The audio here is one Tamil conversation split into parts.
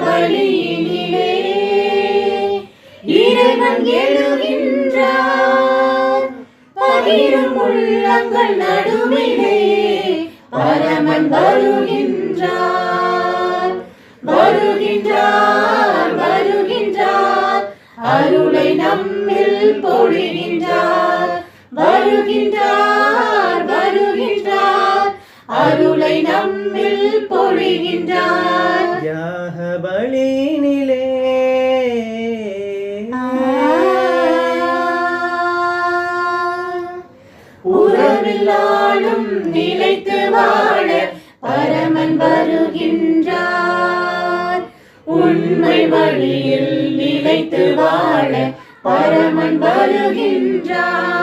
பலியினிலே இறைவன் எழுகின்றார். பகிரும் உள்ளங்கள் நடுவிலே பரமன் வருகின்றார். வருகின்றார் வருகின்றார் அருளை நம்மில் பொழிகின்றார். வருகின்றார் வருகின்றார் அருளை நம்மில் பொழிகின்றார். யாக பலியினிலே உறவில்லாலும் நிலைத்து வாழ பரமன் வருகின்றார். உண்மை வழியில் நிலைத்து வாழ பரமன் வருகின்றார்.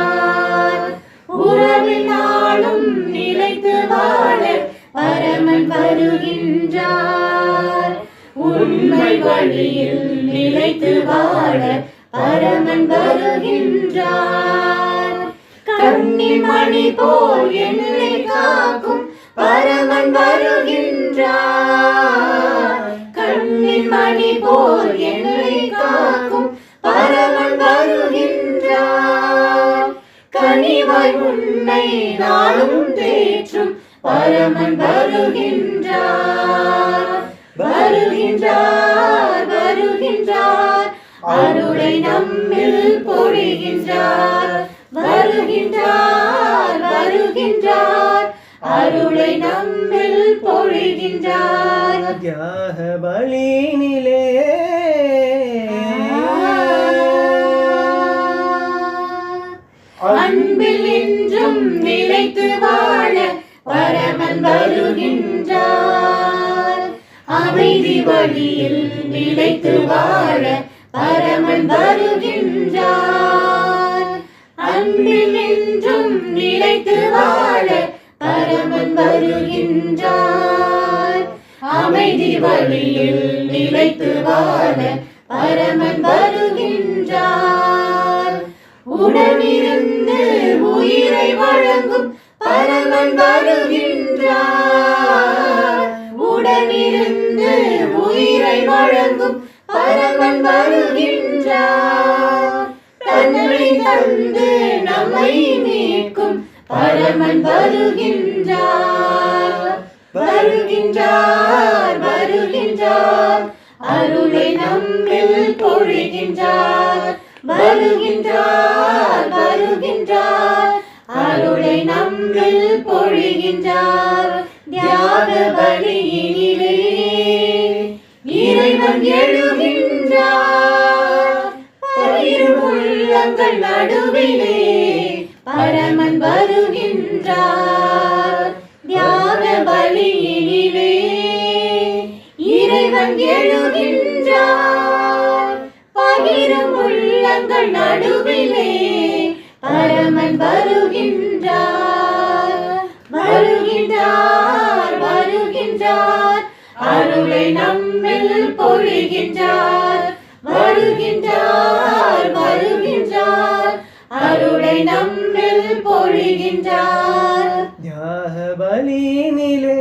உறவினாலும் நிலைத்து வாழ பரமன் வருகின்றார். உண்மை வழியில் நிலைத்து வாழ பரமன் வருகின்றார். கண்ணின் மணி போல் என்னை காக்கும் பரமன் வருகின்றார். கண்ணின் மணி போல் என்னை காக்கும் பரமன் வருகின்றார். கனிவாய் உன்னை நாளும் தேற்றும் பரமன் வருகின்றார். வருகின்றார் வருகின்றார் அருளை நம்மில் பொழிகின்றார். வருகின்றார் வருகின்றார் அருளை நம்மில் பொழிகின்றார். யாக பலியினிலே அன்பில் என்றும் நிலைத்து வாழ பரமன் வருகின்றார். அமைதி வழியில் நிலைத்து வாழ பரமன் வருகின்றார். அன்பில் என்றும் நிலைத்து வாழ பரமன் வருகின்றார். அமைதி வழியில் நிலைத்து வாழ பரமன் வருகின்றார். உடனிருந்து உயிரை வழங்கும் பரமன் வருகின்றார். உடனிருந்து உயிரை வழங்கும் பரமன் வருகின்றார். தன்னை தந்து நம்மை மீட்கும் பரமன் வருகின்றார். வருகின்றார் வருகின்றார் அருளை நம்மில் பொழிகின்றார். வருகின்றார் வருகின்றார் அருளை நம்மில் பொழிகின்றார். தியாக பலியினிலே இறைவன் எழுகின்றார். பகிரும் உள்ளங்கள் நடுவிலே பரமன் வருகின்றார். தியாக பலியினிலே இறைவன் எழுகின்றார். பகிரும் உள்ளங்கள் நடுவிலே பரமன் வருகின்றார். வருகின்றார் வருகின்றார் அருளை நம்மில் பொழிகின்றார். வருகின்றார் வருகின்றார் அருளை நம்மில் பொழிகின்றார். யாக பலியினிலே